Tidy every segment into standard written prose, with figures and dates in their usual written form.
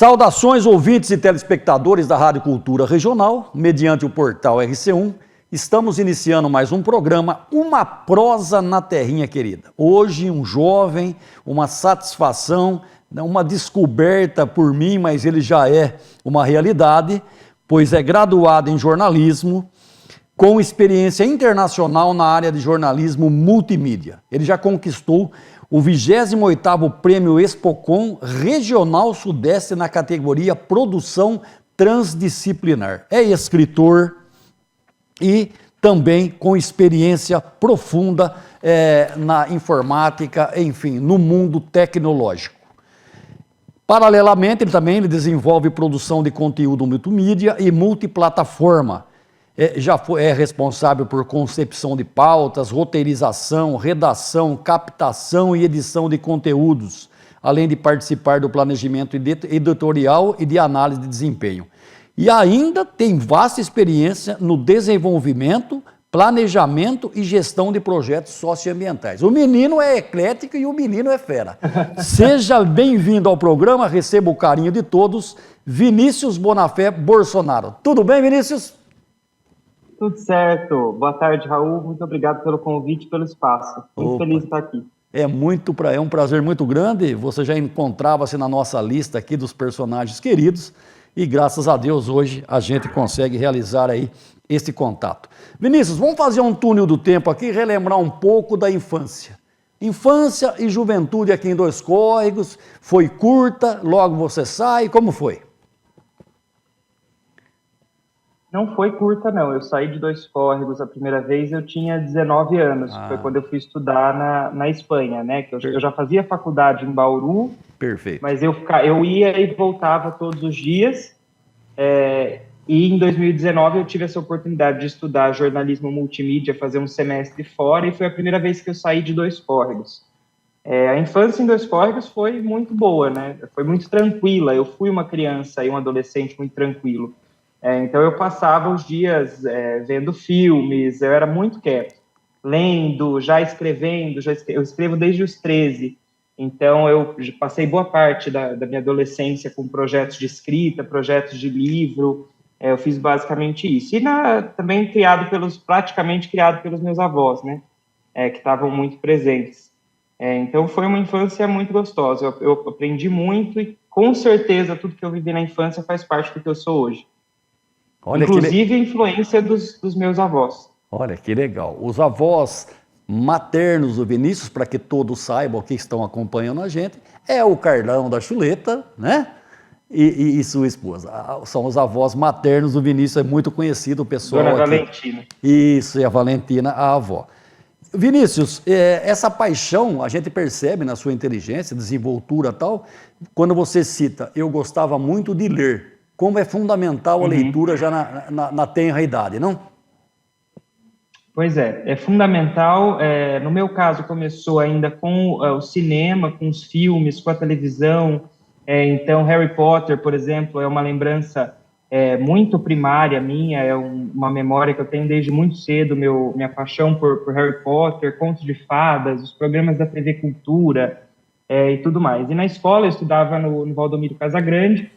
Saudações, ouvintes e telespectadores da Rádio Cultura Regional, mediante o portal RC1, estamos iniciando mais um programa, Uma Prosa na Terrinha Querida. Hoje, um jovem, uma satisfação, uma descoberta por mim, mas ele já é uma realidade, pois é graduado em jornalismo, com experiência internacional na área de jornalismo multimídia. Ele já conquistou o 28º Prêmio Expocom Regional Sudeste na categoria Produção Transdisciplinar. É escritor e também com experiência profunda na informática, enfim, no mundo tecnológico. Paralelamente, ele desenvolve produção de conteúdo multimídia e multiplataforma. Já é responsável por concepção de pautas, roteirização, redação, captação e edição de conteúdos, além de participar do planejamento editorial e de análise de desempenho. E ainda tem vasta experiência no desenvolvimento, planejamento e gestão de projetos socioambientais. O menino é eclético e o menino é fera. Seja bem-vindo ao programa, receba o carinho de todos, Vinícius Bonafé Bolsonaro. Tudo bem, Vinícius? Tudo certo. Boa tarde, Raul. Muito obrigado pelo convite e pelo espaço. Muito feliz de estar aqui. É um prazer muito grande. Você já encontrava-se na nossa lista aqui dos personagens queridos e graças a Deus hoje a gente consegue realizar aí esse contato. Vinícius, vamos fazer um túnel do tempo aqui e relembrar um pouco da infância. Infância e juventude aqui em Dois Córregos, foi curta, logo você sai, como foi? Não foi curta, não. Eu saí de Dois Córregos a primeira vez, eu tinha 19 anos. Foi quando eu fui estudar na Espanha, né? Que eu já fazia faculdade em Bauru. Perfeito. Mas eu ia e voltava todos os dias. E em 2019 eu tive essa oportunidade de estudar jornalismo multimídia, fazer um semestre fora, e foi a primeira vez que eu saí de Dois Córregos. A infância em Dois Córregos foi muito boa, né? Foi muito tranquila. Eu fui uma criança e um adolescente muito tranquilo. Então eu passava os dias vendo filmes, eu era muito quieto, lendo, já escrevendo, eu escrevo desde os 13, então eu passei boa parte da minha adolescência com projetos de escrita, projetos de livro, eu fiz basicamente isso. E também praticamente criado pelos meus avós, né, que estavam muito presentes. Então foi uma infância muito gostosa, eu aprendi muito e com certeza tudo que eu vivi na infância faz parte do que eu sou hoje. Olha, inclusive a influência dos meus avós. Olha, que legal. Os avós maternos do Vinícius, para que todos saibam que estão acompanhando a gente, é o Carlão da Chuleta, né? E sua esposa. São os avós maternos do Vinícius, é muito conhecido o pessoal. Dona aqui. Valentina. Isso, e a Valentina, a avó. Vinícius, essa paixão a gente percebe na sua inteligência, desenvoltura e tal, quando você cita, eu gostava muito de ler. Como é fundamental a leitura já na tenra idade, não? Pois é fundamental. No meu caso, começou ainda com o cinema, com os filmes, com a televisão. Então, Harry Potter, por exemplo, é uma lembrança muito primária minha, é uma memória que eu tenho desde muito cedo, minha paixão por Harry Potter, contos de fadas, os programas da TV Cultura e tudo mais. E na escola eu estudava no Valdomiro Casagrande,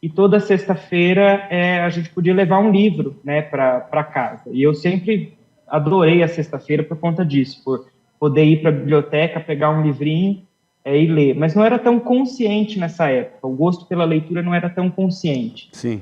e toda sexta-feira a gente podia levar um livro, né, para casa. E eu sempre adorei a sexta-feira por conta disso, por poder ir para a biblioteca, pegar um livrinho e ler. Mas não era tão consciente nessa época, o gosto pela leitura não era tão consciente. Sim.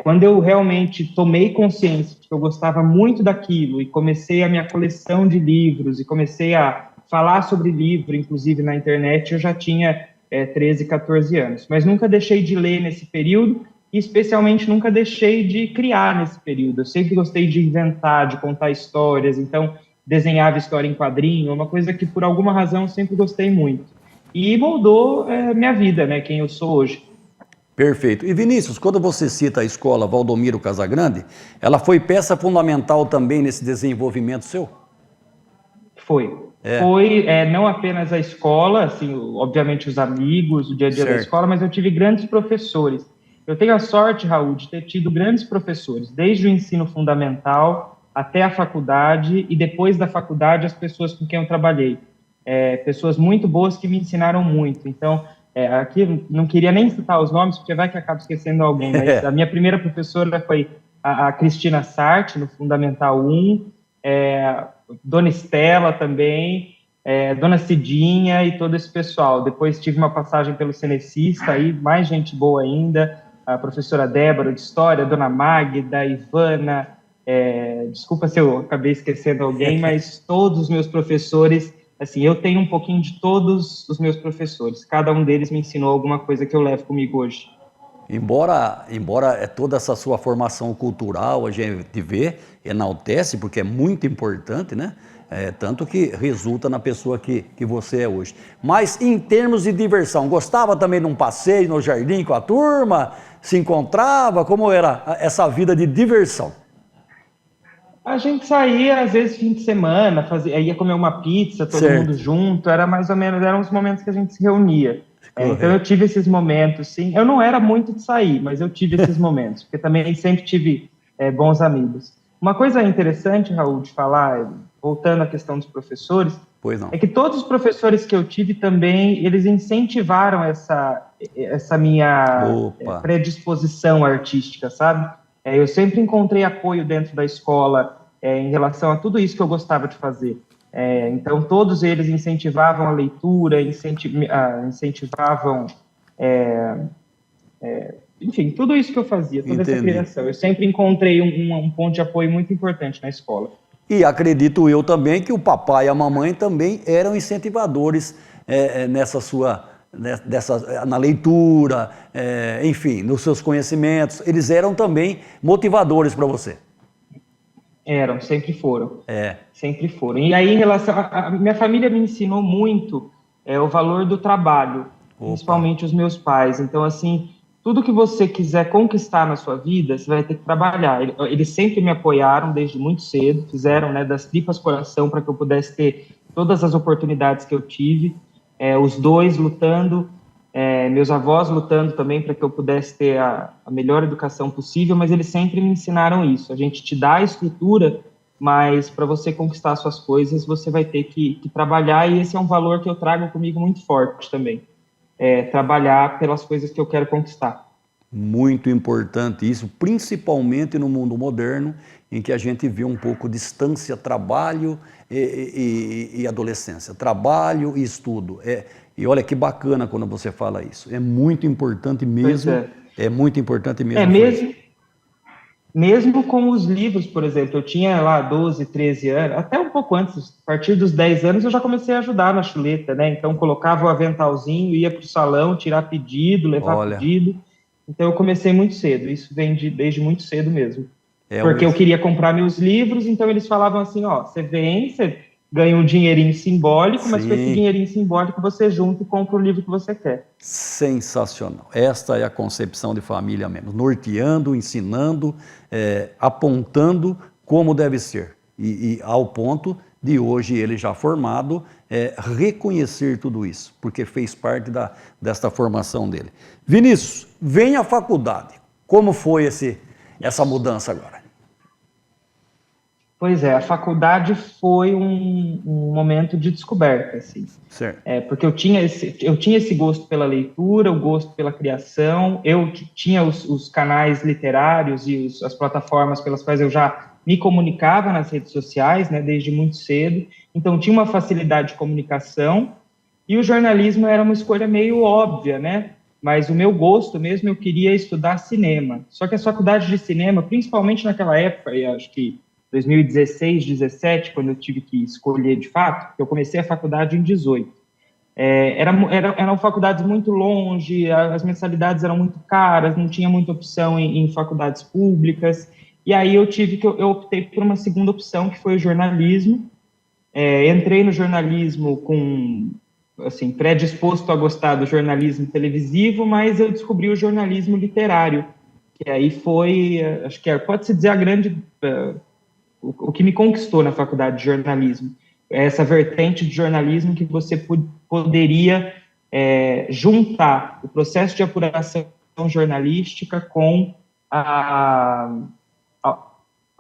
Quando eu realmente tomei consciência de que eu gostava muito daquilo e comecei a minha coleção de livros e comecei a falar sobre livro, inclusive na internet, eu já tinha 13, 14 anos, mas nunca deixei de ler nesse período e especialmente nunca deixei de criar nesse período. Eu sempre gostei de inventar, de contar histórias, então desenhava história em quadrinho, uma coisa que por alguma razão eu sempre gostei muito. E moldou minha vida, né, quem eu sou hoje. Perfeito. E Vinícius, quando você cita a escola Valdomiro Casagrande, ela foi peça fundamental também nesse desenvolvimento seu? Foi. Foi não apenas a escola, assim, obviamente os amigos, o dia a dia da escola, mas eu tive grandes professores. Eu tenho a sorte, Raul, de ter tido grandes professores, desde o ensino fundamental até a faculdade e depois da faculdade as pessoas com quem eu trabalhei. Pessoas muito boas que me ensinaram muito. Então, aqui não queria nem citar os nomes, porque vai que acabo esquecendo alguém, mas a minha primeira professora foi a Cristina Sarti, no Fundamental 1, Dona Estela também, Dona Cidinha e todo esse pessoal. Depois tive uma passagem pelo Cenecista, aí mais gente boa ainda, a professora Débora de História, Dona Magda, Ivana, desculpa se eu acabei esquecendo alguém, mas todos os meus professores, assim, eu tenho um pouquinho de todos os meus professores, cada um deles me ensinou alguma coisa que eu levo comigo hoje. Embora toda essa sua formação cultural, a gente vê, enaltece, porque é muito importante, né? Tanto que resulta na pessoa que você é hoje. Mas em termos de diversão, gostava também de um passeio no jardim com a turma? Se encontrava? Como era essa vida de diversão? A gente saía, às vezes, fim de semana, ia comer uma pizza, todo mundo junto, era mais ou menos, eram os momentos que a gente se reunia. Então eu tive esses momentos, sim. Eu não era muito de sair, mas eu tive esses momentos, porque também sempre tive bons amigos. Uma coisa interessante, Raul, de falar, voltando à questão dos professores, é que todos os professores que eu tive também, eles incentivaram essa minha predisposição artística, sabe? Eu sempre encontrei apoio dentro da escola em relação a tudo isso que eu gostava de fazer. Então, todos eles incentivavam a leitura, incentivavam, enfim, tudo isso que eu fazia, toda essa criação. Eu sempre encontrei um ponto de apoio muito importante na escola. E acredito eu também que o papai e a mamãe também eram incentivadores na leitura, enfim, nos seus conhecimentos. Eles eram também motivadores para você. Eram, sempre foram. Sempre foram. E aí, em relação a minha família me ensinou muito o valor do trabalho, principalmente os meus pais. Então, assim, tudo que você quiser conquistar na sua vida, você vai ter que trabalhar. Eles sempre me apoiaram desde muito cedo, fizeram, né, das tripas coração para que eu pudesse ter todas as oportunidades que eu tive. Os dois lutando, meus avós lutando também para que eu pudesse ter a melhor educação possível, mas eles sempre me ensinaram isso. A gente te dá a estrutura, mas para você conquistar suas coisas, você vai ter que trabalhar, e esse é um valor que eu trago comigo muito forte também. Trabalhar pelas coisas que eu quero conquistar. Muito importante isso, principalmente no mundo moderno, em que a gente vê um pouco distância, trabalho e adolescência, trabalho e estudo. E olha que bacana quando você fala isso. É muito importante mesmo. É muito importante mesmo. Mesmo com os livros, por exemplo, eu tinha lá 12, 13 anos, até um pouco antes, a partir dos 10 anos eu já comecei a ajudar na chuleta, né? Então colocava o aventalzinho, ia para o salão, tirar pedido, levar pedido. Então eu comecei muito cedo, isso vem desde muito cedo mesmo. Porque eu queria comprar meus livros, então eles falavam assim, você vem, você ganha um dinheirinho simbólico, mas com esse dinheirinho simbólico você junta e compra o livro que você quer. Sensacional. Esta é a concepção de família mesmo, norteando, ensinando, apontando como deve ser. E ao ponto de hoje ele já formado, reconhecer tudo isso, porque fez parte desta formação dele. Vinícius, vem à faculdade. Como foi essa mudança agora? Pois a faculdade foi um momento de descoberta, assim. Certo. Porque eu tinha esse gosto pela leitura, o gosto pela criação, eu tinha os canais literários e as plataformas pelas quais eu já me comunicava nas redes sociais, né, desde muito cedo, então tinha uma facilidade de comunicação, e o jornalismo era uma escolha meio óbvia, né? Mas o meu gosto mesmo, eu queria estudar cinema. Só que as faculdades de cinema, principalmente naquela época, e acho que 2016, 17, quando eu tive que escolher de fato, eu comecei a faculdade em 18. Eram faculdades muito longe, as mensalidades eram muito caras, não tinha muita opção em faculdades públicas, e aí eu optei por uma segunda opção, que foi o jornalismo. Entrei no jornalismo assim, predisposto a gostar do jornalismo televisivo, mas eu descobri o jornalismo literário, que aí foi, acho que pode-se dizer o que me conquistou na faculdade de jornalismo, essa vertente de jornalismo que você poderia juntar o processo de apuração jornalística com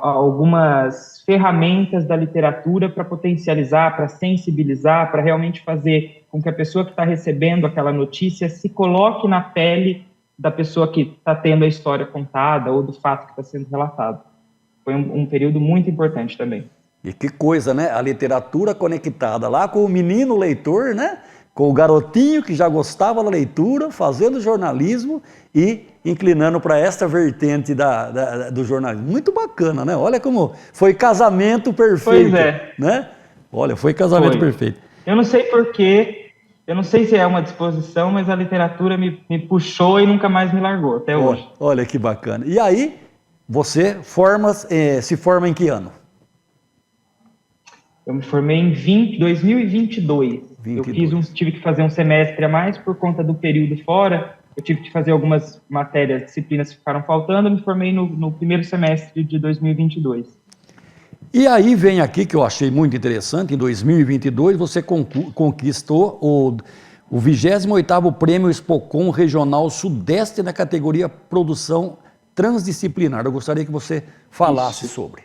algumas ferramentas da literatura para potencializar, para sensibilizar, para realmente fazer com que a pessoa que está recebendo aquela notícia se coloque na pele da pessoa que está tendo a história contada ou do fato que está sendo relatado. Foi um período muito importante também. E que coisa, né? A literatura conectada lá com o menino leitor, né? Com o garotinho que já gostava da leitura, fazendo jornalismo e inclinando para esta vertente do jornalismo. Muito bacana, né? Olha como foi casamento perfeito. Pois é. Né? Olha, foi casamento perfeito. Eu não sei porquê, eu não sei se é uma disposição, mas a literatura me puxou e nunca mais me largou, até hoje. Olha que bacana. E aí, você se forma em que ano? Eu me formei em 2022. Eu tive que fazer um semestre a mais por conta do período fora. Eu tive que fazer algumas matérias, disciplinas que ficaram faltando. Eu me formei no primeiro semestre de 2022. E aí vem aqui, que eu achei muito interessante, em 2022 você conquistou o 28º Prêmio Expocom Regional Sudeste na categoria Produção Transdisciplinar. Eu gostaria que você falasse sobre.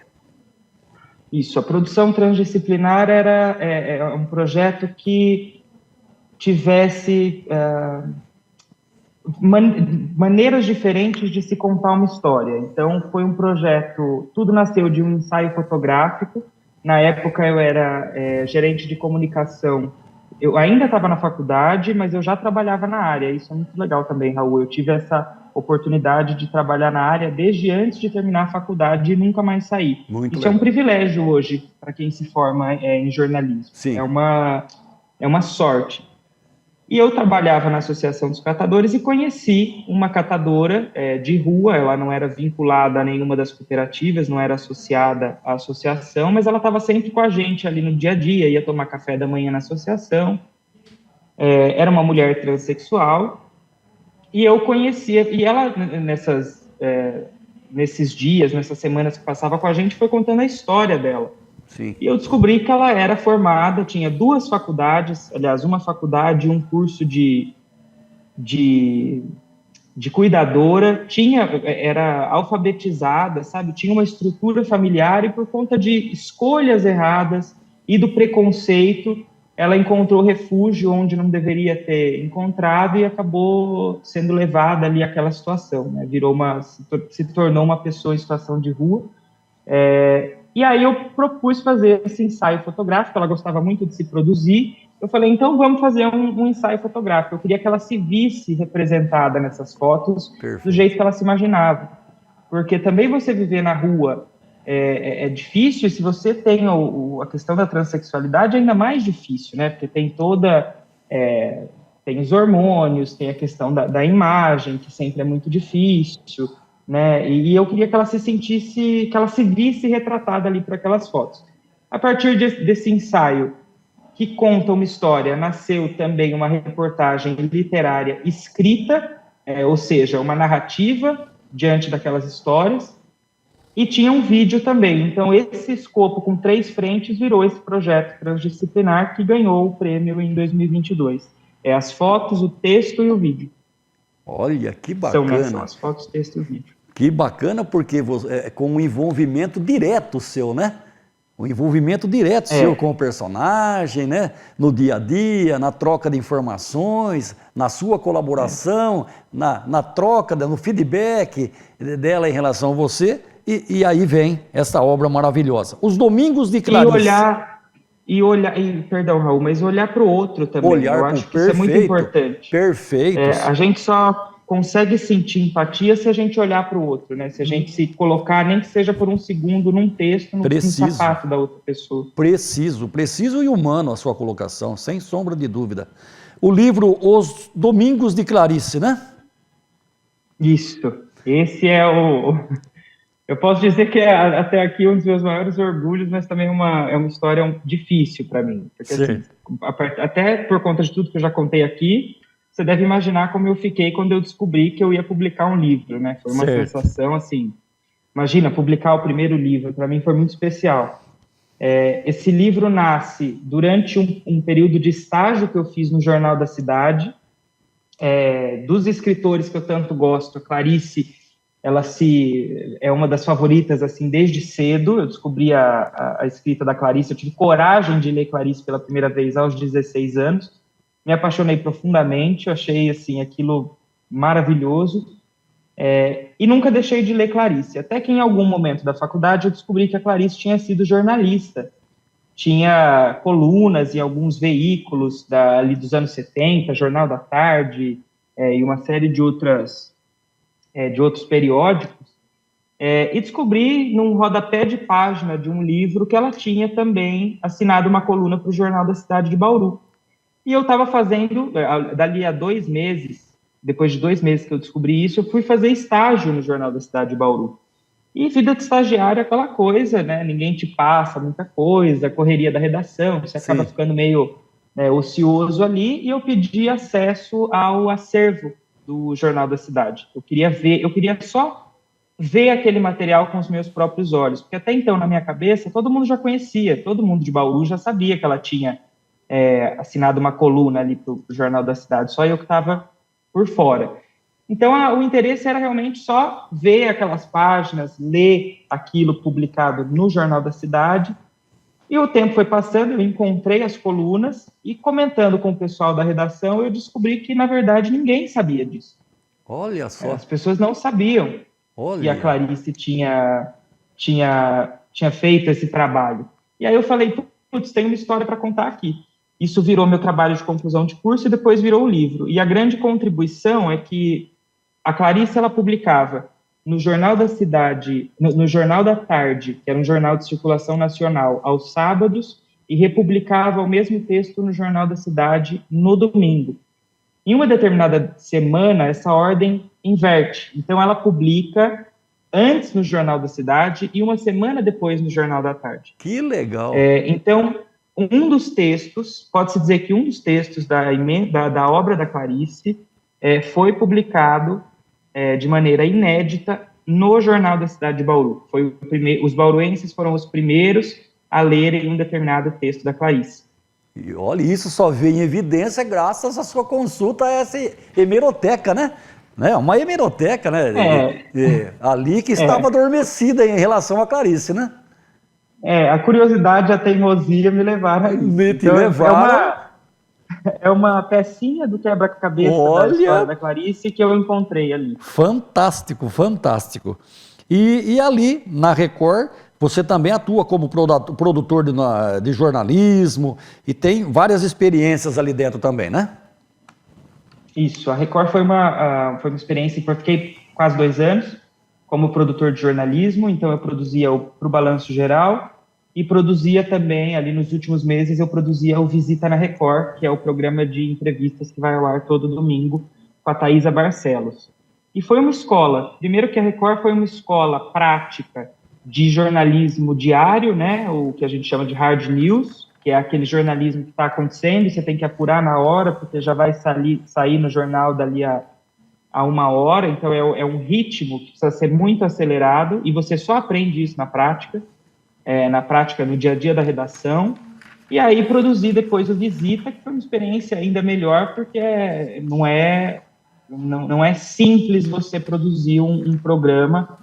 Isso, a produção transdisciplinar era um projeto que tivesse maneiras diferentes de se contar uma história. Então, foi um projeto, tudo nasceu de um ensaio fotográfico. Na época, eu era gerente de comunicação. Eu ainda estava na faculdade, mas eu já trabalhava na área. Isso é muito legal também, Raul. Eu tive essa oportunidade de trabalhar na área desde antes de terminar a faculdade e nunca mais sair. Isso é um privilégio hoje para quem se forma em jornalismo. Sim. É uma sorte. E eu trabalhava na Associação dos Catadores e conheci uma catadora de rua. Ela não era vinculada a nenhuma das cooperativas, não era associada à associação, mas ela estava sempre com a gente ali no dia a dia, ia tomar café da manhã na associação. Era uma mulher transexual. E eu conhecia, e ela, nesses dias, nessas semanas que passava com a gente, foi contando a história dela. Sim. E eu descobri que ela era formada, tinha 2 faculdades, aliás, uma faculdade e um curso de cuidadora, era alfabetizada, sabe? Tinha uma estrutura familiar e por conta de escolhas erradas e do preconceito, ela encontrou refúgio onde não deveria ter encontrado e acabou sendo levada ali àquela situação, né? Se tornou uma pessoa em situação de rua. E aí eu propus fazer esse ensaio fotográfico, ela gostava muito de se produzir. Eu falei, então vamos fazer um ensaio fotográfico. Eu queria que ela se visse representada nessas fotos. Perfeito. Do jeito que ela se imaginava. Porque também você viver na rua é difícil, e se você tem a questão da transexualidade, é ainda mais difícil, né? Porque tem tem os hormônios, tem a questão da imagem, que sempre é muito difícil, né? E eu queria que ela se sentisse, que ela se visse retratada ali por aquelas fotos. A partir desse ensaio, que conta uma história, nasceu também uma reportagem literária escrita, ou seja, uma narrativa diante daquelas histórias, e tinha um vídeo também. Então, esse escopo com 3 frentes virou esse projeto transdisciplinar que ganhou o prêmio em 2022. As fotos, o texto e o vídeo. Olha, que bacana. São as fotos, o texto e o vídeo. Que bacana, porque com um envolvimento direto seu, né? O envolvimento direto seu com o personagem, né? No dia a dia, na troca de informações, na sua colaboração, na troca, no feedback dela em relação a você. E aí vem essa obra maravilhosa. Os Domingos de Clarice. Perdão, Raul, mas olhar para o outro também. Eu acho que isso é muito importante. Perfeito. A gente só consegue sentir empatia se a gente olhar para o outro, né? Se a gente se colocar, nem que seja por um segundo, num texto, no sapato da outra pessoa. Preciso e humano a sua colocação, sem sombra de dúvida. O livro Os Domingos de Clarice, né? Isso. Esse é eu posso dizer que é até aqui um dos meus maiores orgulhos, mas também é uma história difícil para mim. Porque, assim, até por conta de tudo que eu já contei aqui, você deve imaginar como eu fiquei quando eu descobri que eu ia publicar um livro, né? Foi uma sensação, assim... Imagina, publicar o primeiro livro, para mim foi muito especial. Esse livro nasce durante um período de estágio que eu fiz no Jornal da Cidade, dos escritores que eu tanto gosto, a Clarice é uma das favoritas, assim, desde cedo. Eu descobri a escrita da Clarice, eu tive coragem de ler Clarice pela primeira vez aos 16 anos, me apaixonei profundamente, eu achei, assim, aquilo maravilhoso, e nunca deixei de ler Clarice, até que em algum momento da faculdade eu descobri que a Clarice tinha sido jornalista, tinha colunas em alguns veículos ali dos anos 70, Jornal da Tarde, e uma série de outros periódicos, e descobri num rodapé de página de um livro que ela tinha também assinado uma coluna para o Jornal da Cidade de Bauru. E eu estava fazendo, dali a 2 meses, depois de 2 meses que eu descobri isso, eu fui fazer estágio no Jornal da Cidade de Bauru. E vida de estagiário é aquela coisa, né? Ninguém te passa muita coisa, correria da redação, você acaba ficando meio ocioso ali, e eu pedi acesso ao acervo do Jornal da Cidade. Eu queria só ver aquele material com os meus próprios olhos, porque até então, na minha cabeça, todo mundo já conhecia, todo mundo de Bauru já sabia que ela tinha assinado uma coluna ali para o Jornal da Cidade, só eu que estava por fora. Então, o interesse era realmente só ver aquelas páginas, ler aquilo publicado no Jornal da Cidade, e o tempo foi passando, eu encontrei as colunas, e comentando com o pessoal da redação, eu descobri que, na verdade, ninguém sabia disso. Olha só. As pessoas não sabiam que a Clarice tinha feito esse trabalho. E aí eu falei, putz, tem uma história para contar aqui. Isso virou meu trabalho de conclusão de curso e depois virou o livro. E a grande contribuição é que a Clarice, ela publicava no Jornal da Cidade, no Jornal da Tarde, que era um jornal de circulação nacional, aos sábados, e republicava o mesmo texto no Jornal da Cidade no domingo. Em uma determinada semana, essa ordem inverte. Então, ela publica antes no Jornal da Cidade e uma semana depois no Jornal da Tarde. Que legal! Então, um dos textos, pode-se dizer que um dos textos da obra da Clarice foi publicado de maneira inédita no Jornal da Cidade de Bauru. Os bauruenses foram os primeiros a lerem um determinado texto da Clarice. E olha, isso só veio em evidência graças à sua consulta a essa hemeroteca, né? Uma hemeroteca, né? Ali que estava adormecida em relação a Clarice, né? A curiosidade e a teimosia me levaram a isso. É uma pecinha do quebra-cabeça da história da Clarice que eu encontrei ali. Fantástico, fantástico. E ali, na Record, você também atua como produtor de jornalismo e tem várias experiências ali dentro também, né? Isso, a Record foi uma experiência em que eu fiquei quase 2 anos como produtor de jornalismo, então eu produzia para o Balanço Geral e produzia também, ali nos últimos meses, eu produzia o Visita na Record, que é o programa de entrevistas que vai ao ar todo domingo com a Thaisa Barcelos. E foi uma escola, primeiro que a Record foi uma escola prática de jornalismo diário, né, o que a gente chama de hard news, que é aquele jornalismo que está acontecendo e você tem que apurar na hora, porque já vai sair no jornal dali a 1 hora, então é um ritmo que precisa ser muito acelerado, e você só aprende isso na prática, no dia a dia da redação. E aí produzi depois o Visita, que foi uma experiência ainda melhor, porque não é simples você produzir um programa,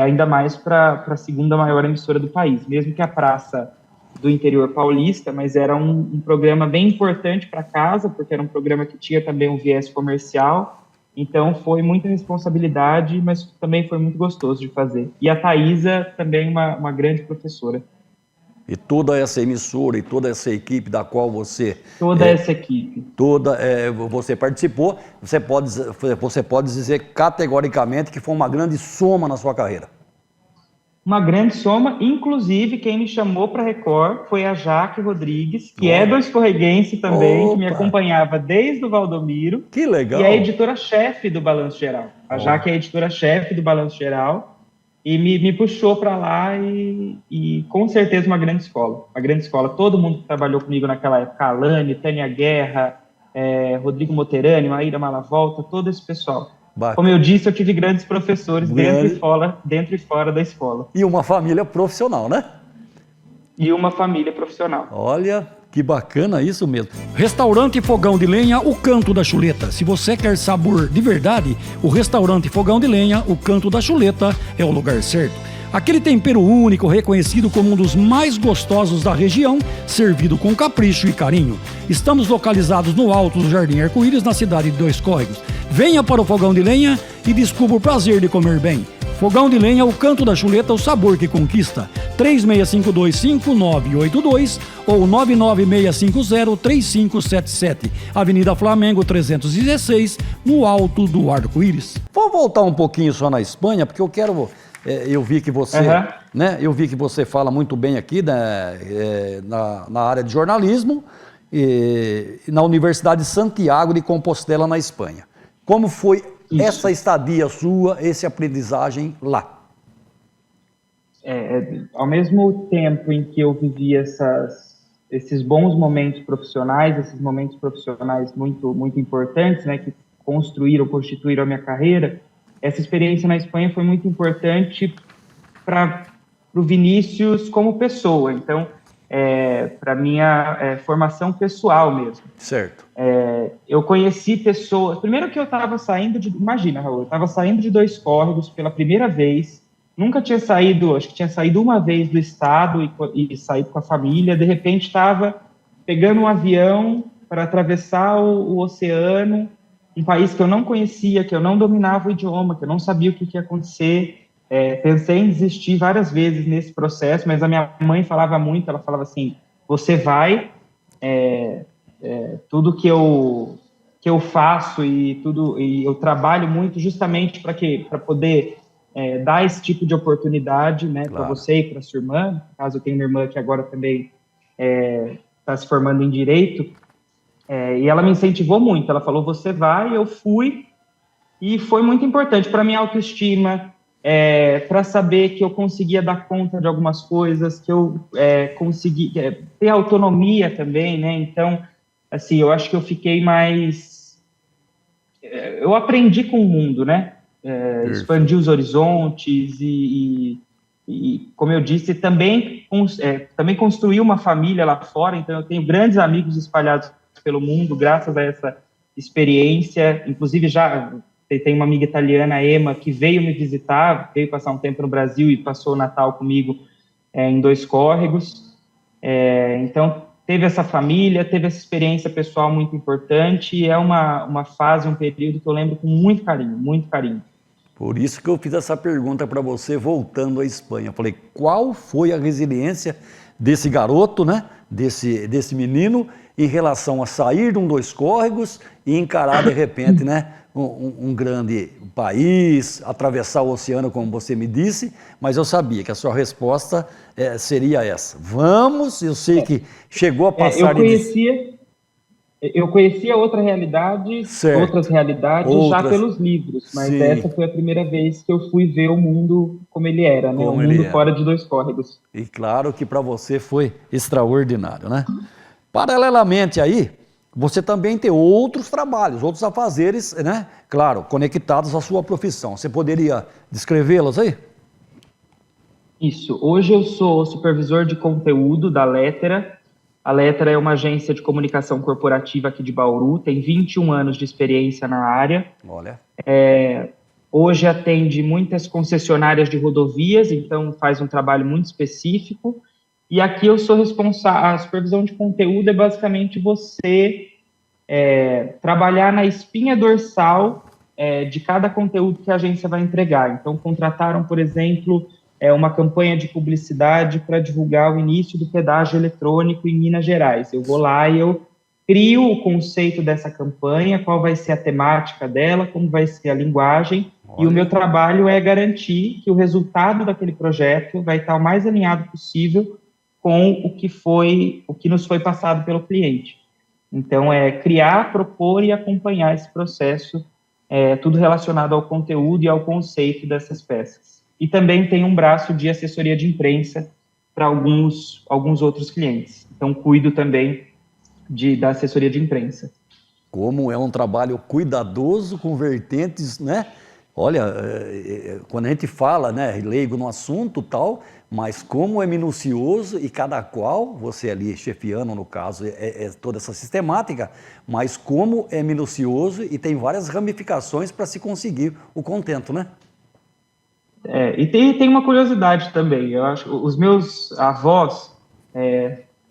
ainda mais para a segunda maior emissora do país, mesmo que a praça do interior paulista, mas era um programa bem importante para casa, porque era um programa que tinha também um viés comercial, então foi muita responsabilidade, mas também foi muito gostoso de fazer. E a Thaisa também uma grande professora. E toda essa emissora e toda essa equipe da qual você... essa equipe. Você participou, você pode dizer categoricamente que foi uma grande soma na sua carreira. Uma grande soma, inclusive quem me chamou para a Record foi a Jaque Rodrigues, que é do Escorreguense também, que me acompanhava desde o Valdomiro. Que legal! E é editora-chefe do Balanço Geral. A Jaque é editora-chefe do Balanço Geral e me puxou para lá e com certeza uma grande escola. Todo mundo que trabalhou comigo naquela época, Alane, Tânia Guerra, Rodrigo Moterani, Maíra Malavolta, todo esse pessoal. Bacana. Como eu disse, eu tive grandes professores dentro e fora da escola. E uma família profissional, né? E uma família profissional. Olha, Que bacana, isso mesmo. Restaurante Fogão de Lenha, o Canto da Chuleta. Se você quer sabor de verdade, o Restaurante Fogão de Lenha, o Canto da Chuleta é o lugar certo. Aquele tempero único, reconhecido como um dos mais gostosos da região, servido com capricho e carinho. Estamos localizados no alto do Jardim Arco-Íris, na cidade de Dois Córregos. Venha para o Fogão de Lenha e descubra o prazer de comer bem. Fogão de Lenha, o Canto da Chuleta, o sabor que conquista. 36525982 ou 996503577. Avenida Flamengo 316, no alto do Arco-Íris. Vou voltar um pouquinho só na Espanha, porque eu quero... eu vi que você, né? Eu vi que você fala muito bem aqui, né, na área de jornalismo e na Universidade de Santiago de Compostela, na Espanha. Como foi essa estadia sua, essa aprendizagem lá? Ao mesmo tempo em que eu vivi esses bons momentos profissionais, esses momentos profissionais muito, muito importantes, né, que constituíram a minha carreira, essa experiência na Espanha foi muito importante para o Vinícius como pessoa. Então, para minha formação pessoal mesmo. Certo. Eu conheci pessoas... Primeiro que eu estava saindo de... Imagina, Raul, eu estava saindo de Dois Córregos pela primeira vez. Nunca tinha saído... Acho que tinha saído uma vez do estado e saído com a família. De repente, estava pegando um avião para atravessar o oceano, um país que eu não conhecia, que eu não dominava o idioma, que eu não sabia o que ia acontecer. Pensei em desistir várias vezes nesse processo, mas a minha mãe falava muito, ela falava assim, você vai, tudo que eu faço e eu trabalho muito justamente para poder dar esse tipo de oportunidade, né, claro, para você e para sua irmã. No caso, eu tenho uma irmã que agora também está se formando em Direito, e ela me incentivou muito, ela falou, você vai, eu fui, e foi muito importante para minha autoestima, para saber que eu conseguia dar conta de algumas coisas, que eu consegui ter autonomia também, né? Então, assim, eu acho que eu fiquei mais... eu aprendi com o mundo, né? Expandi os horizontes e, como eu disse, também construí uma família lá fora, então eu tenho grandes amigos espalhados pelo mundo, graças a essa experiência. Inclusive, já tem uma amiga italiana, Emma, que veio me visitar, veio passar um tempo no Brasil e passou o Natal comigo em Dois Córregos. Então, teve essa família, teve essa experiência pessoal muito importante, e é uma fase, um período que eu lembro com muito carinho, muito carinho. Por isso que eu fiz essa pergunta para você, voltando à Espanha. Eu falei, qual foi a resiliência desse garoto, né? Desse menino, em relação a sair de um Dois Córregos e encarar, de repente, né, um grande país, atravessar o oceano, como você me disse, mas eu sabia que a sua resposta seria essa. Vamos, eu sei que chegou a passar... Eu conhecia outra realidade, outras realidades já pelos livros, mas sim, essa foi a primeira vez que eu fui ver o mundo como ele era, né? O mundo fora de Dois Córregos. E claro que para você foi extraordinário, né? Paralelamente aí, você também tem outros trabalhos, outros afazeres, né? Claro, conectados à sua profissão. Você poderia descrevê-los aí? Isso. Hoje eu sou supervisor de conteúdo da Lettera. A Lettera é uma agência de comunicação corporativa aqui de Bauru, tem 21 anos de experiência na área. Olha. Hoje atende muitas concessionárias de rodovias, então faz um trabalho muito específico. E aqui eu sou responsável, a supervisão de conteúdo é basicamente você trabalhar na espinha dorsal de cada conteúdo que a agência vai entregar. Então, contrataram, por exemplo, uma campanha de publicidade para divulgar o início do pedágio eletrônico em Minas Gerais. Eu vou lá e eu crio o conceito dessa campanha, qual vai ser a temática dela, como vai ser a linguagem, e o meu trabalho é garantir que o resultado daquele projeto vai estar o mais alinhado possível com o que nos foi passado pelo cliente. Então, criar, propor e acompanhar esse processo, tudo relacionado ao conteúdo e ao conceito dessas peças. E também tem um braço de assessoria de imprensa para alguns outros clientes. Então, cuido também da assessoria de imprensa. Como é um trabalho cuidadoso, com vertentes, né? Olha, quando a gente fala, né, leigo no assunto tal, mas como é minucioso e cada qual, você ali chefiando no caso, é toda essa sistemática, mas como é minucioso e tem várias ramificações para se conseguir o contento, né? E tem uma curiosidade também, eu acho, os meus avós,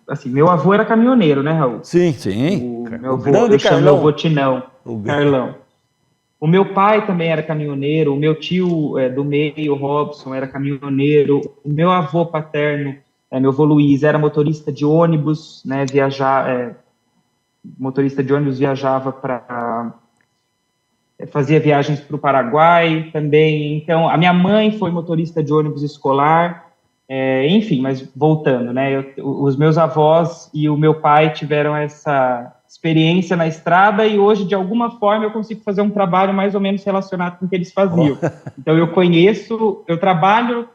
assim, meu avô era caminhoneiro, né, Raul? Sim, sim. Meu avô, eu chamo meu avô Tinão, Carlão. O meu pai também era caminhoneiro, o meu tio do meio, Robson, era caminhoneiro, o meu avô paterno, meu avô Luiz, era motorista de ônibus, né, motorista de ônibus, viajava fazia viagens para o Paraguai também. Então, a minha mãe foi motorista de ônibus escolar, enfim, mas voltando, né, os meus avós e o meu pai tiveram essa experiência na estrada e hoje, de alguma forma, eu consigo fazer um trabalho mais ou menos relacionado com o que eles faziam. Então, eu trabalho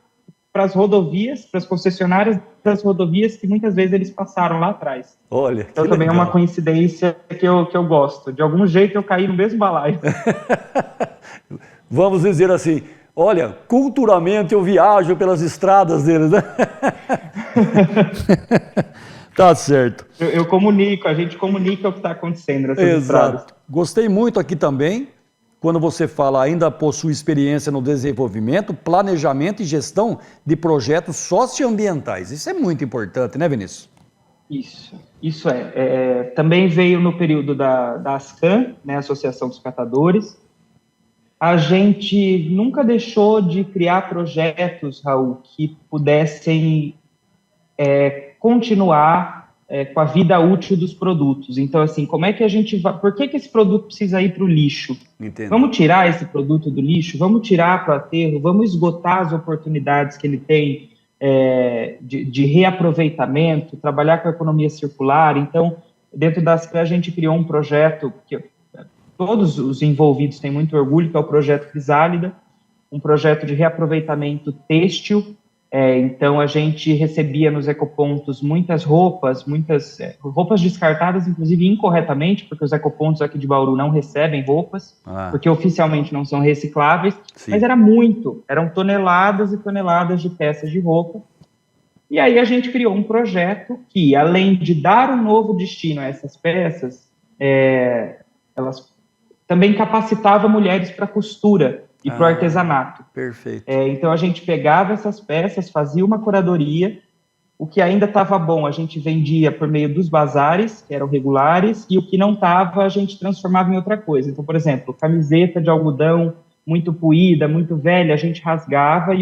para as rodovias, para as concessionárias das rodovias que muitas vezes eles passaram lá atrás. Olha, então, também legal. É uma coincidência que eu gosto. De algum jeito, eu caí no mesmo balaio. Vamos dizer assim, olha, culturalmente eu viajo pelas estradas deles, né? Tá certo. Eu comunico, a gente comunica o que está acontecendo nessas estradas. Gostei muito aqui também, quando você fala ainda possui experiência no desenvolvimento, planejamento e gestão de projetos socioambientais. Isso é muito importante, né, Vinícius? Isso é. Também veio no período da ASCAM, né, Associação dos Catadores. A gente nunca deixou de criar projetos, Raul, que pudessem continuar com a vida útil dos produtos. Então, assim, como é que a gente vai... Por que esse produto precisa ir para o lixo? Entendo. Vamos tirar esse produto do lixo? Vamos tirar para o aterro? Vamos esgotar as oportunidades que ele tem de reaproveitamento, trabalhar com a economia circular. Então, dentro da ASCAM, a gente criou um projeto que todos os envolvidos têm muito orgulho, que é o Projeto Crisálida, um projeto de reaproveitamento têxtil. Então, a gente recebia nos ecopontos muitas roupas descartadas, inclusive incorretamente, porque os ecopontos aqui de Bauru não recebem roupas, porque oficialmente não são recicláveis, Sim. Mas eram toneladas e toneladas de peças de roupa. E aí a gente criou um projeto que, além de dar um novo destino a essas peças, elas também capacitava mulheres para costura e para o artesanato. Perfeito. Então, a gente pegava essas peças, fazia uma curadoria, o que ainda estava bom a gente vendia por meio dos bazares, que eram regulares, e o que não estava a gente transformava em outra coisa. Então, por exemplo, camiseta de algodão muito poída, muito velha, a gente rasgava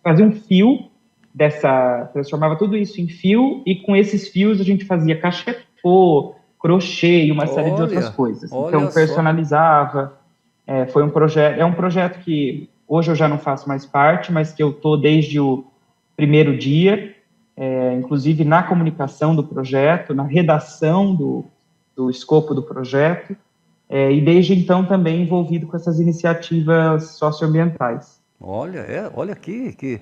fazia um fio transformava tudo isso em fio, e com esses fios a gente fazia cachepô, crochê e uma série de outras coisas. Então, personalizava. Foi um projeto que hoje eu já não faço mais parte, mas que eu estou desde o primeiro dia, inclusive na comunicação do projeto, na redação do escopo do projeto, e desde então também envolvido com essas iniciativas socioambientais. Olha que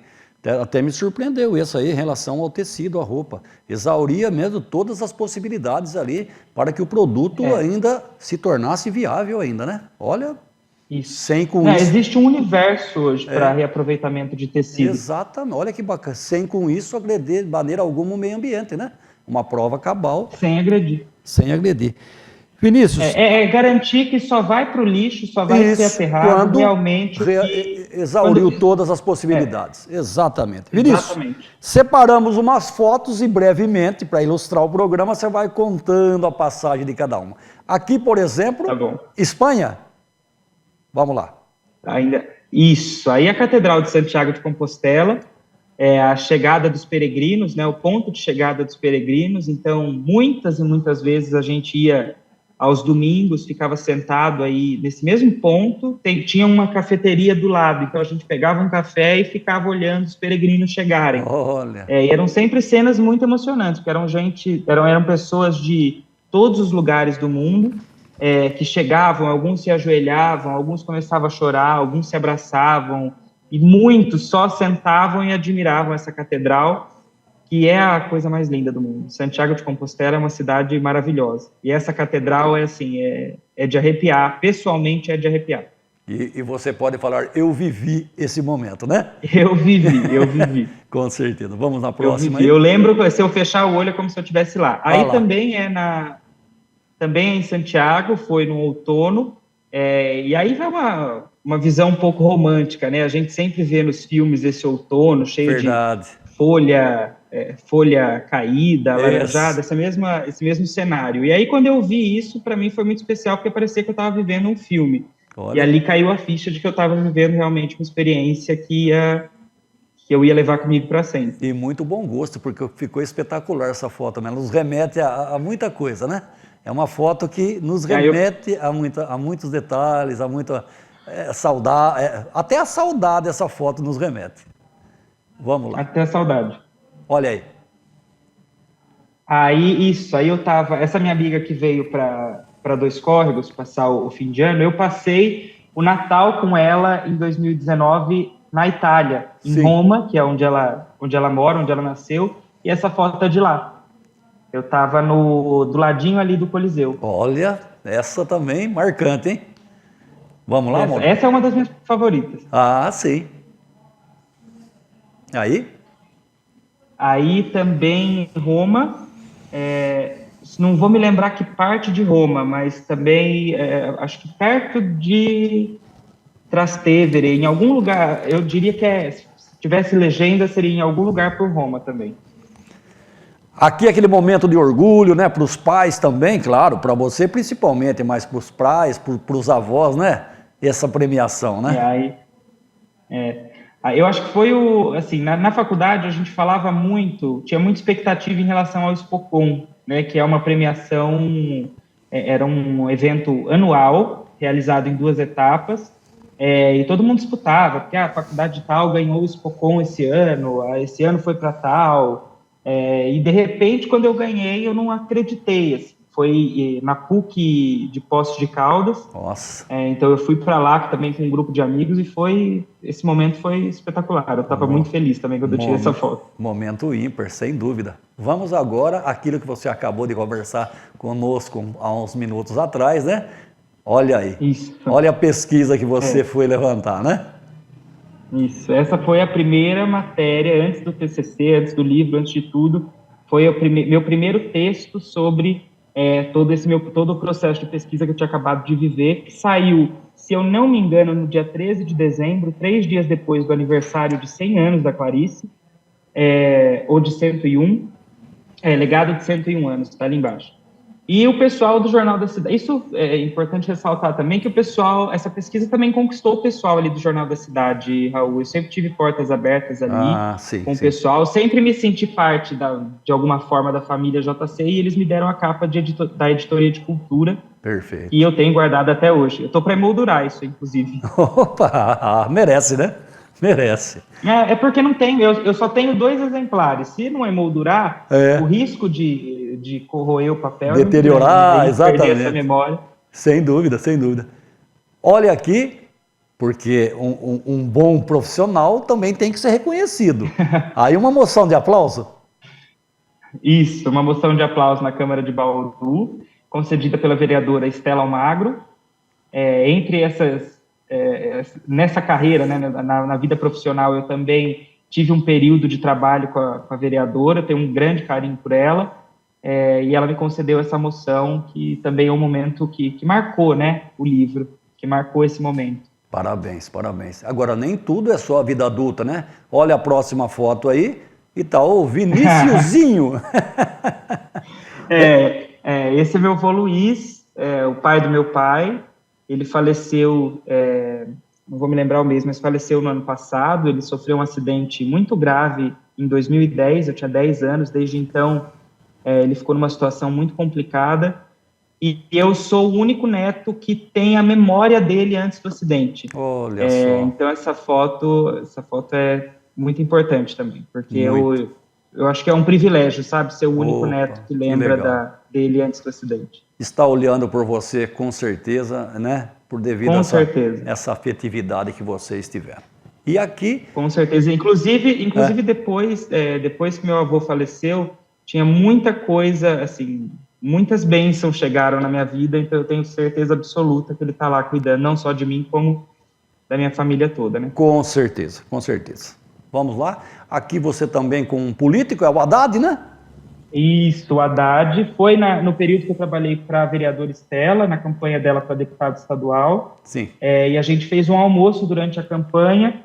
até me surpreendeu isso aí em relação ao tecido, à roupa. Exauria mesmo todas as possibilidades ali para que o produto ainda se tornasse viável ainda, né? Olha... Isso. Existe um universo hoje para reaproveitamento de tecido. Exatamente, olha que bacana. Sem com isso agredir de maneira alguma o meio ambiente, né? Uma prova cabal. Sem agredir. Sem agredir. Vinícius... garantir que só vai para o lixo, só vai ser aterrado realmente... Exauriu todas as possibilidades. Exatamente. Vinícius, separamos umas fotos e brevemente, para ilustrar o programa, você vai contando a passagem de cada uma. Aqui, por exemplo, Espanha... Vamos lá. Isso. Aí a Catedral de Santiago de Compostela é a chegada dos peregrinos, né? O ponto de chegada dos peregrinos. Então, muitas e muitas vezes a gente ia aos domingos, ficava sentado aí nesse mesmo ponto, tinha uma cafeteria do lado. Então, a gente pegava um café e ficava olhando os peregrinos chegarem. Olha. E eram sempre cenas muito emocionantes, porque eram pessoas de todos os lugares do mundo, que chegavam, alguns se ajoelhavam, alguns começavam a chorar, alguns se abraçavam, e muitos só sentavam e admiravam essa catedral, que é a coisa mais linda do mundo. Santiago de Compostela é uma cidade maravilhosa, e essa catedral é de arrepiar, pessoalmente é de arrepiar. E você pode falar, eu vivi esse momento, né? Eu vivi. Com certeza. Vamos na próxima. Eu lembro, se eu fechar o olho é como se eu estivesse lá. Aí lá. também é em Santiago, foi no outono, e aí vai uma visão um pouco romântica, né? A gente sempre vê nos filmes esse outono cheio de folha caída, alaranjada, esse mesmo cenário. E aí, quando eu vi isso, para mim foi muito especial, porque parecia que eu estava vivendo um filme. Olha. E ali caiu a ficha de que eu estava vivendo realmente uma experiência que eu ia levar comigo para sempre. E muito bom gosto, porque ficou espetacular essa foto, né? Nos remete a muita coisa, né? É uma foto que nos remete a muitos detalhes, a muita saudade, até a saudade essa foto nos remete. Vamos lá. Até a saudade. Olha aí. Aí eu tava, essa minha amiga que veio para Dois Córregos passar o fim de ano, eu passei o Natal com ela em 2019 na Itália, em Roma, que é onde ela mora, onde ela nasceu, e essa foto é de lá. Eu estava do ladinho ali do Coliseu. Olha, essa também marcante, hein? Vamos lá, amor? Essa é uma das minhas favoritas. Ah, sim. Aí também em Roma, não vou me lembrar que parte de Roma, mas também acho que perto de Trastevere, em algum lugar, eu diria que se tivesse legenda, seria em algum lugar por Roma também. Aqui é aquele momento de orgulho, né, para os pais também, claro, para você principalmente, mas para os pais, para os avós, né, essa premiação, né? Eu acho que foi assim, na faculdade a gente falava muito, tinha muita expectativa em relação ao Spocon, né, que é uma premiação, era um evento anual, realizado em 2 etapas, e todo mundo disputava, porque a faculdade tal ganhou o Spocon esse ano foi para tal, e de repente, quando eu ganhei, eu não acreditei, assim. Foi na PUC de Poços de Caldas. Nossa. Então eu fui para lá também com um grupo de amigos e esse momento foi espetacular. Eu estava muito feliz também quando eu tirei essa foto. Momento ímpar, sem dúvida. Vamos agora àquilo que você acabou de conversar conosco há uns minutos atrás, né? Olha aí. Isso. Olha a pesquisa que você foi levantar, né? Isso. Essa foi a primeira matéria antes do TCC, antes do livro, antes de tudo. Foi meu primeiro texto sobre todo o processo de pesquisa que eu tinha acabado de viver, que saiu, se eu não me engano, no dia 13 de dezembro, 3 dias depois do aniversário de 100 anos da Clarice, ou de 101, legado de 101 anos, está ali embaixo. E o pessoal do Jornal da Cidade, isso é importante ressaltar também, que essa pesquisa também conquistou o pessoal ali do Jornal da Cidade, Raul. Eu sempre tive portas abertas ali com o pessoal, sempre me senti parte de alguma forma da família JC, e eles me deram a capa da editoria de cultura. Perfeito. E eu tenho guardado até hoje. Eu estou para emoldurar isso, inclusive. Opa, merece, né? Merece. Porque não tem, eu só tenho 2 exemplares. Se não emoldurar, o risco de corroer o papel, deteriorar, exatamente, perder essa memória. Sem dúvida, sem dúvida. Olha aqui, porque um bom profissional também tem que ser reconhecido. Aí uma moção de aplauso? Isso, uma moção de aplauso na Câmara de Bauru, concedida pela vereadora Estela Almagro. Entre nessa carreira, né, na vida profissional, eu também tive um período de trabalho com a vereadora, tenho um grande carinho por ela, e ela me concedeu essa moção, que também é um momento que marcou, né, o livro, que marcou esse momento. Parabéns, parabéns. Agora, nem tudo é só a vida adulta, né? Olha a próxima foto aí, e tá o Viniciozinho. Esse é meu avô Luiz, o pai do meu pai. Ele faleceu, não vou me lembrar o mês, mas faleceu no ano passado. Ele sofreu um acidente muito grave em 2010, eu tinha 10 anos, desde então ele ficou numa situação muito complicada, e eu sou o único neto que tem a memória dele antes do acidente. Olha só. Então essa foto é muito importante também, porque eu acho que é um privilégio, sabe, ser o único neto que lembra dele antes do acidente. Está olhando por você com certeza, né? Por devido a essa afetividade que vocês tiveram. E aqui... Com certeza. Inclusive depois que meu avô faleceu, tinha muita coisa, assim, muitas bênçãos chegaram na minha vida, então eu tenho certeza absoluta que ele está lá cuidando, não só de mim, como da minha família toda, né? Com certeza, com certeza. Vamos lá. Aqui você também com um político, é o Haddad, né? Isso, o Haddad foi no período que eu trabalhei para a vereadora Estela, na campanha dela para deputado estadual. Sim. E a gente fez um almoço durante a campanha.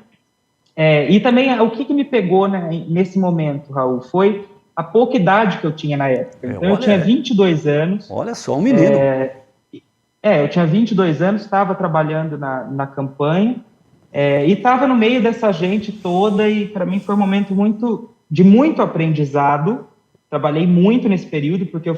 E também o que me pegou, né, nesse momento, Raul, foi a pouca idade que eu tinha na época. Então eu tinha 22 anos. Olha só, um menino. Eu tinha 22 anos, estava trabalhando na campanha e estava no meio dessa gente toda e para mim foi um momento de muito aprendizado. Trabalhei muito nesse período porque eu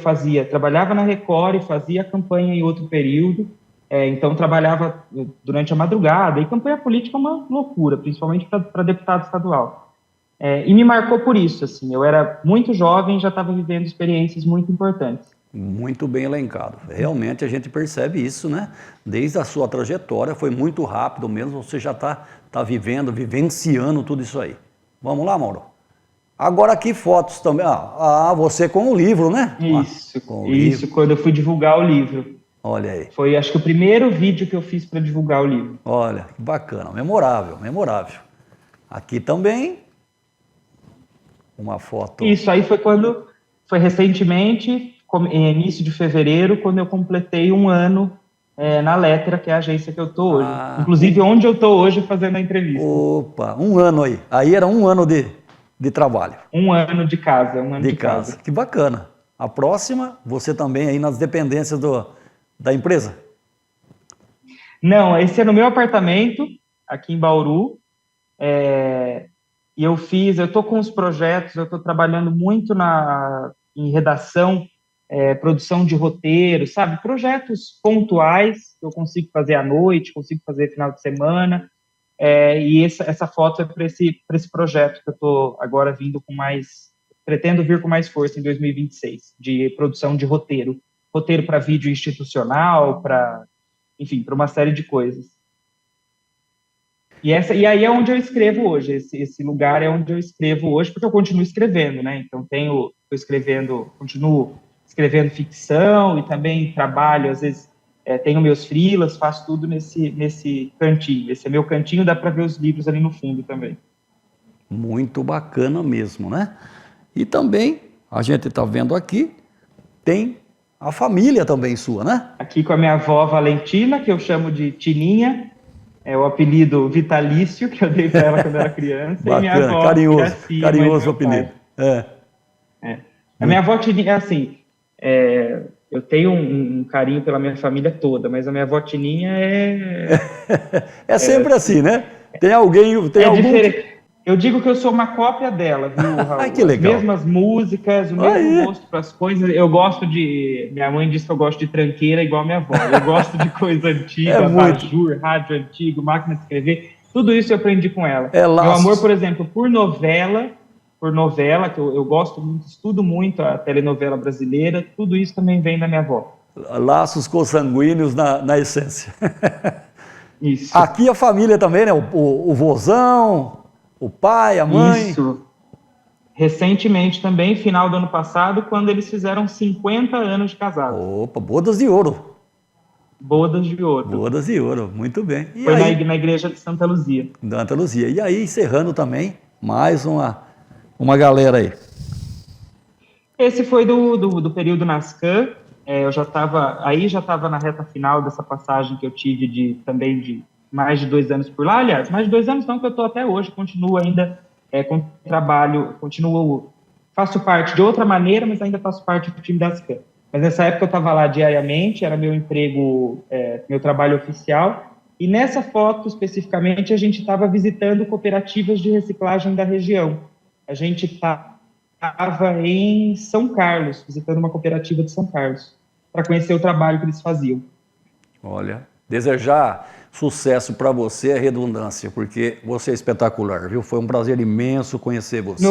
trabalhava na Record e fazia campanha em outro período. Então trabalhava durante a madrugada e campanha política é uma loucura, principalmente para deputado estadual. E me marcou por isso, assim, eu era muito jovem e já estava vivendo experiências muito importantes. Muito bem elencado. Realmente a gente percebe isso, né? Desde a sua trajetória, foi muito rápido mesmo, você já está vivenciando tudo isso aí. Vamos lá, Mauro? Agora aqui fotos também. Você com o livro, né? Isso, quando eu fui divulgar o livro. Olha aí. Foi, acho que o primeiro vídeo que eu fiz para divulgar o livro. Olha, que bacana, memorável, memorável. Aqui também, uma foto. Isso aí foi recentemente, início de fevereiro, quando eu completei um ano na Letra, que é a agência que eu estou hoje. Inclusive, onde eu estou hoje fazendo a entrevista. Opa, um ano aí. Aí era um ano de trabalho. Um ano de casa, um ano de casa. Que bacana. A próxima, você também aí nas dependências da empresa? Não, esse é no meu apartamento, aqui em Bauru. E eu estou com os projetos, eu estou trabalhando muito em redação, produção de roteiro, sabe? Projetos pontuais que eu consigo fazer à noite, consigo fazer final de semana. E essa foto é para esse projeto que eu estou agora pretendo vir com mais força em 2026, de produção de roteiro para vídeo institucional, enfim, para uma série de coisas. E aí é onde eu escrevo hoje, esse lugar é onde eu escrevo hoje, porque eu continuo escrevendo, né? Então continuo escrevendo ficção e também trabalho, às vezes tenho meus freelas, faço tudo nesse cantinho. Esse é meu cantinho, dá para ver os livros ali no fundo também. Muito bacana mesmo, né? E também, a gente está vendo aqui, tem a família também sua, né? Aqui com a minha avó Valentina, que eu chamo de Tininha, é o apelido vitalício que eu dei para ela quando era criança. Bacana, e minha avó, carinhoso apelido. A minha avó Tininha, assim, eu tenho um carinho pela minha família toda, mas a minha avó Tininha é sempre assim, né? Tem algum... diferente. Eu digo que eu sou uma cópia dela, viu, Raul? Ai, que legal. As mesmas músicas, o mesmo gosto para as coisas. Eu gosto minha mãe diz que eu gosto de tranqueira igual a minha avó. Eu gosto de coisa antiga, abajur, rádio antigo, máquina de escrever. Tudo isso eu aprendi com ela. Meu amor, por exemplo, por novela, que eu gosto muito, estudo muito a telenovela brasileira, tudo isso também vem da minha avó. Laços consanguíneos na essência. Isso. Aqui a família também, né? O vozão, o pai, a mãe. Isso. Recentemente também, final do ano passado, quando eles fizeram 50 anos de casados. Opa, bodas de ouro. Bodas de ouro. Bodas de ouro, muito bem. E foi aí, na igreja de Santa Luzia. Santa Luzia. E aí, encerrando também, mais uma galera aí. Esse foi do período Nascan. Eu já estava na reta final dessa passagem que eu tive também de mais de 2 anos por lá. Aliás, mais de 2 anos não, que eu estou até hoje, continuo ainda com trabalho, faço parte de outra maneira, mas ainda faço parte do time da Nascan. Mas nessa época eu estava lá diariamente, era meu emprego, meu trabalho oficial, e nessa foto especificamente a gente estava visitando cooperativas de reciclagem da região. A gente estava em São Carlos, visitando uma cooperativa de São Carlos, para conhecer o trabalho que eles faziam. Olha, desejar sucesso para você é redundância, porque você é espetacular, viu? Foi um prazer imenso conhecer você,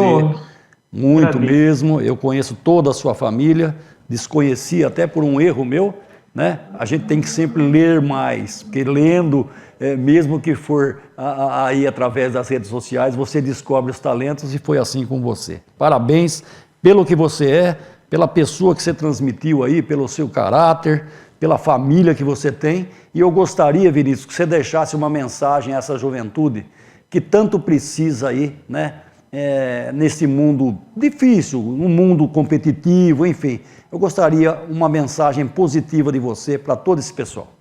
muito mesmo. Eu conheço toda a sua família, desconheci até por um erro meu, né? A gente tem que sempre ler mais, porque lendo, mesmo que for aí através das redes sociais, você descobre os talentos e foi assim com você. Parabéns pelo que você é, pela pessoa que você transmitiu aí, pelo seu caráter, pela família que você tem. E eu gostaria, Vinícius, que você deixasse uma mensagem a essa juventude que tanto precisa aí, né? Nesse mundo difícil, um mundo competitivo, enfim. Eu gostaria uma mensagem positiva de você para todo esse pessoal.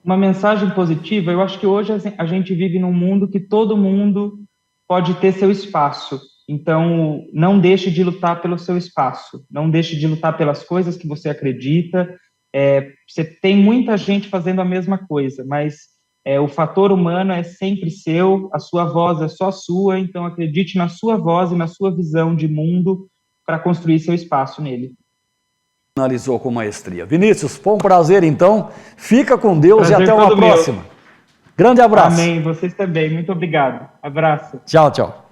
Uma mensagem positiva, eu acho que hoje a gente vive num mundo que todo mundo pode ter seu espaço. Então, não deixe de lutar pelo seu espaço, não deixe de lutar pelas coisas que você acredita. Você tem muita gente fazendo a mesma coisa, mas o fator humano é sempre seu, a sua voz é só sua, então acredite na sua voz e na sua visão de mundo para construir seu espaço nele. Finalizou com maestria. Vinícius, foi um prazer então. Fica com Deus Prazer e até uma próxima. Grande abraço. Amém. Vocês também. Muito obrigado. Abraço. Tchau, tchau.